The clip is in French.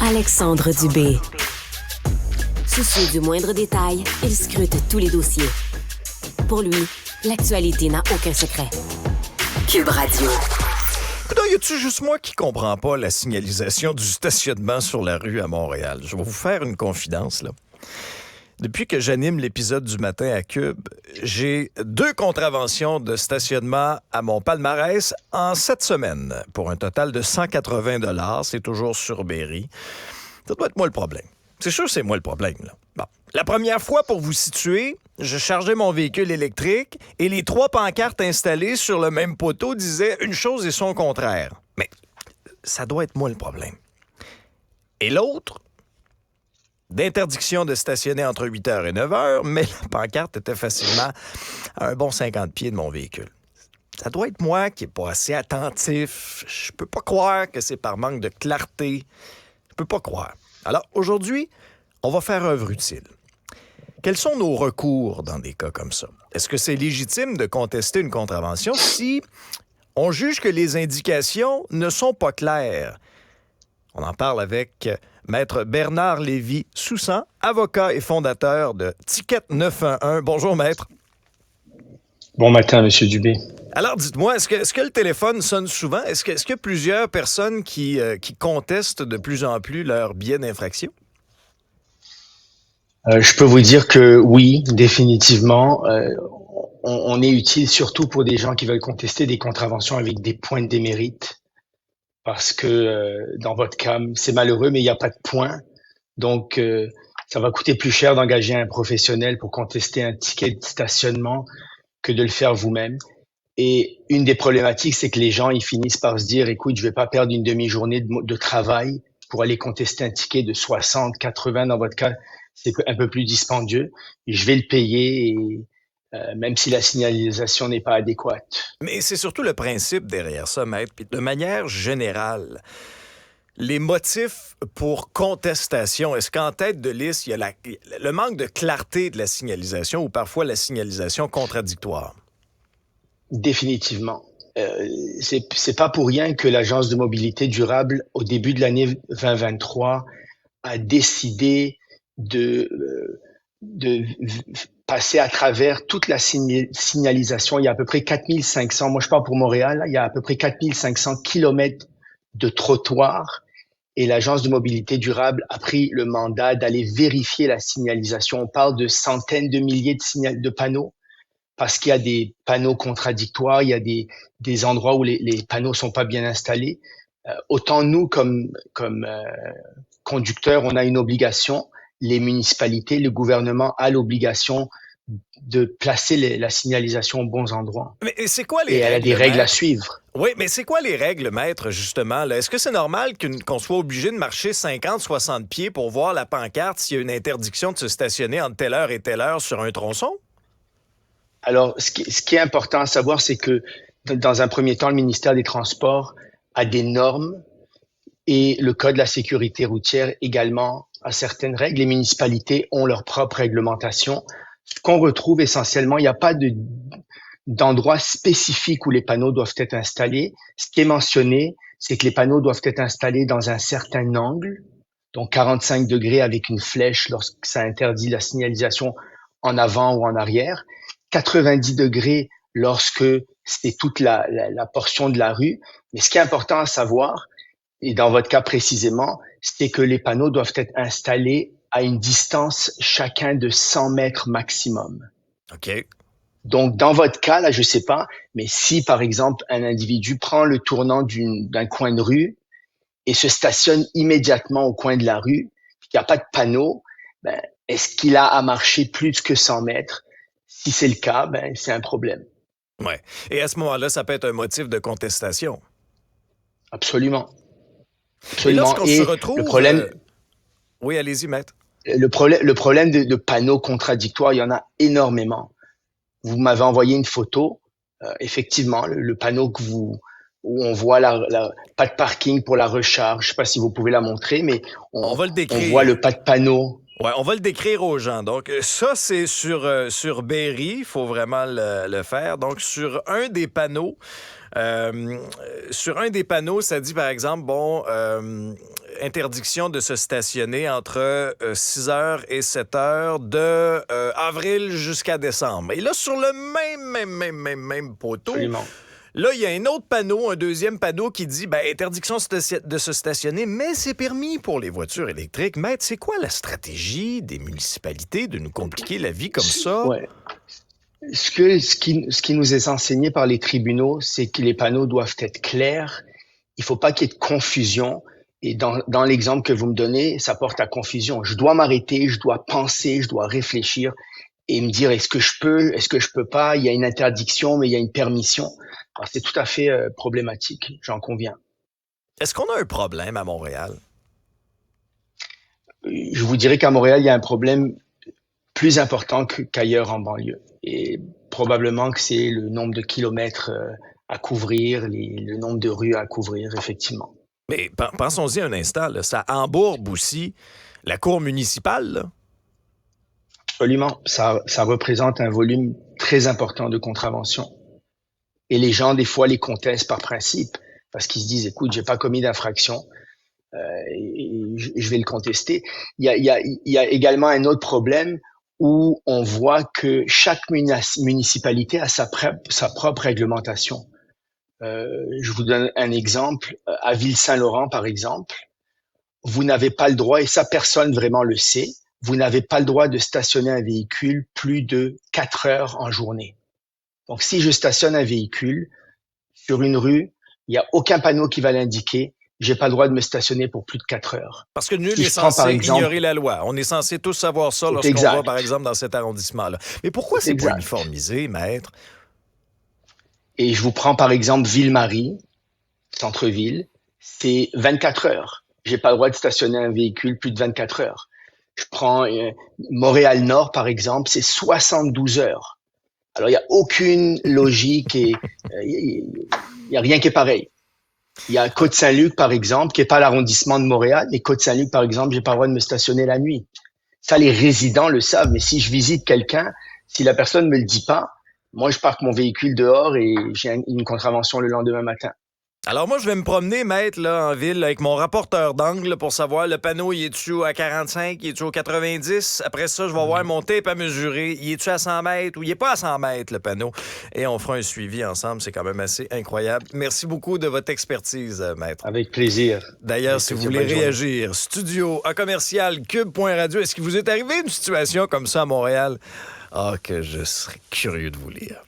Alexandre Dubé. Soucieux du moindre détail, il scrute tous les dossiers. Pour lui, l'actualité n'a aucun secret. Cube Radio. Non, y a-tu juste moi qui comprends pas la signalisation du stationnement sur la rue à Montréal? Je vais vous faire une confidence, là. Depuis que j'anime l'épisode du matin à Cube, j'ai 2 contraventions de stationnement à mon palmarès en 7 semaines, pour un total de 180 $. C'est toujours sur Berry. Ça doit être moi le problème. C'est sûr que c'est moi le problème, là. Bon. La première fois, pour vous situer, je chargeais mon véhicule électrique et les 3 pancartes installées sur le même poteau disaient une chose et son contraire. Mais ça doit être moi le problème. Et l'autre, d'interdiction de stationner entre 8h et 9h, mais la pancarte était facilement à un bon 50 pieds de mon véhicule. Ça doit être moi qui n'est pas assez attentif. Je peux pas croire que c'est par manque de clarté. Je peux pas croire. Alors, aujourd'hui, on va faire œuvre utile. Quels sont nos recours dans des cas comme ça? Est-ce que c'est légitime de contester une contravention si on juge que les indications ne sont pas claires? On en parle avec Maître Bernard Lévy-Soussan, avocat et fondateur de Ticket 911. Bonjour, Maître. Bon matin, M. Dubé. Alors, dites-moi, est-ce que le téléphone sonne souvent? Est-ce qu'il y a plusieurs personnes qui contestent de plus en plus leur billet d'infraction? Je peux vous dire que oui, définitivement. On est utile surtout pour des gens qui veulent contester des contraventions avec des points de démérite. Parce que dans votre cas, c'est malheureux, mais il n'y a pas de points. Donc, ça va coûter plus cher d'engager un professionnel pour contester un ticket de stationnement que de le faire vous-même. Et une des problématiques, c'est que les gens, ils finissent par se dire, écoute, je vais pas perdre une demi-journée de travail pour aller contester un ticket de 60, 80, dans votre cas, c'est un peu plus dispendieux. Et je vais le payer, et, même si la signalisation n'est pas adéquate. Mais c'est surtout le principe derrière ça, Maître. Puis de manière générale, les motifs pour contestation, est-ce qu'en tête de liste, il y a le manque de clarté de la signalisation ou parfois la signalisation contradictoire? Définitivement. C'est pas pour rien que l'Agence de mobilité durable, au début de l'année 2023, a décidé de passer à travers toute la signalisation. Il y a à peu près 4500, moi je parle pour Montréal, il y a à peu près 4500 kilomètres de trottoirs et l'Agence de mobilité durable a pris le mandat d'aller vérifier la signalisation. On parle de centaines de milliers de panneaux parce qu'il y a des panneaux contradictoires, il y a des endroits où les panneaux sont pas bien installés. Autant nous, comme conducteurs, on a une obligation. Les municipalités, le gouvernement a l'obligation de placer la signalisation aux bons endroits. Mais c'est quoi les règles? Et elle a des règles Maître? À suivre. Oui, mais c'est quoi les règles, Maître, justement? Là? Est-ce que c'est normal qu'on soit obligé de marcher 50, 60 pieds pour voir la pancarte s'il y a une interdiction de se stationner entre telle heure et telle heure sur un tronçon? Alors, ce qui est important à savoir, c'est que dans un premier temps, le ministère des Transports a des normes et le Code de la sécurité routière également a certaines règles. Les municipalités ont leur propre réglementation. Ce qu'on retrouve essentiellement, il n'y a pas d'endroit spécifique où les panneaux doivent être installés. Ce qui est mentionné, c'est que les panneaux doivent être installés dans un certain angle, donc 45 degrés avec une flèche lorsque ça interdit la signalisation en avant ou en arrière, 90 degrés lorsque c'est toute la portion de la rue. Mais ce qui est important à savoir, et dans votre cas précisément, c'est que les panneaux doivent être installés à une distance chacun de 100 mètres maximum. OK. Donc, dans votre cas, là, je sais pas, mais si, par exemple, un individu prend le tournant d'un coin de rue et se stationne immédiatement au coin de la rue, il n'y a pas de panneau, ben, est-ce qu'il a à marcher plus que 100 mètres? Si c'est le cas, ben, c'est un problème. Ouais. Et à ce moment-là, ça peut être un motif de contestation. Absolument. Et lorsqu'on se retrouve... Le problème... Oui, allez-y, Maître. Le problème de panneaux contradictoires, il y en a énormément. Vous m'avez envoyé une photo, effectivement, le panneau où on voit pas de parking pour la recharge. Je sais pas si vous pouvez la montrer, mais on va le décrire. On voit le pas de panneau. Ouais, on va le décrire aux gens. Donc, ça, c'est sur Berry. Il faut vraiment le faire. Donc, sur un des panneaux, ça dit, par exemple, interdiction de se stationner entre 6 heures et 7 heures de avril jusqu'à décembre. Et là, sur le même poteau, Absolument. là, il y a un autre panneau, un deuxième panneau qui dit interdiction de se stationner, mais c'est permis pour les voitures électriques. Maître, c'est quoi la stratégie des municipalités de nous compliquer la vie comme ça? Ouais. Ce qui nous est enseigné par les tribunaux, c'est que les panneaux doivent être clairs. Il ne faut pas qu'il y ait de confusion. Et dans l'exemple que vous me donnez, ça porte à confusion. Je dois m'arrêter, je dois penser, je dois réfléchir et me dire est-ce que je peux pas? Il y a une interdiction, mais il y a une permission. Alors, c'est tout à fait problématique, j'en conviens. Est-ce qu'on a un problème à Montréal? Je vous dirais qu'à Montréal, il y a un problème plus important qu'ailleurs en banlieue. Et probablement que c'est le nombre de kilomètres à couvrir, le nombre de rues à couvrir, effectivement. Mais pensons-y un instant, là, ça embourbe aussi la cour municipale, là. Absolument. Ça représente un volume très important de contraventions. Et les gens, des fois, les contestent par principe parce qu'ils se disent, écoute, j'ai pas commis d'infraction, et je vais le contester. Il y a également un autre problème où on voit que chaque municipalité a sa propre réglementation. Je vous donne un exemple. À Ville-Saint-Laurent, par exemple, vous n'avez pas le droit, et ça personne vraiment le sait, vous n'avez pas le droit de stationner un véhicule plus de 4 heures en journée. Donc, si je stationne un véhicule sur une rue, il n'y a aucun panneau qui va l'indiquer. J'ai pas le droit de me stationner pour plus de 4 heures. Parce que nul n'est censé ignorer la loi. On est censé tous savoir ça lorsqu'on va, par exemple, dans cet arrondissement-là. Mais pourquoi c'est pas uniformisé, maître? Et je vous prends, par exemple, Ville-Marie, centre-ville, c'est 24 heures. J'ai pas le droit de stationner un véhicule plus de 24 heures. Je prends Montréal-Nord, par exemple, c'est 72 heures. Alors, il n'y a aucune logique et il n'y a rien qui est pareil. Il y a Côte-Saint-Luc, par exemple, qui n'est pas l'arrondissement de Montréal, mais Côte-Saint-Luc, par exemple, j'ai pas le droit de me stationner la nuit. Ça, les résidents le savent, mais si je visite quelqu'un, si la personne me le dit pas, moi, je parque mon véhicule dehors et j'ai une contravention le lendemain matin. Alors moi, je vais me promener, maître, là, en ville, avec mon rapporteur d'angle pour savoir le panneau, il est-tu à 45, il est-tu au 90? Après ça, je vais voir mon tape à mesurer. Il est-tu à 100 mètres ou il est pas à 100 mètres, le panneau? Et on fera un suivi ensemble. C'est quand même assez incroyable. Merci beaucoup de votre expertise, maître. Avec plaisir. D'ailleurs, si vous voulez réagir, studio@cube.radio. Est-ce qu'il vous est arrivé une situation comme ça à Montréal? Ah, que je serais curieux de vous lire.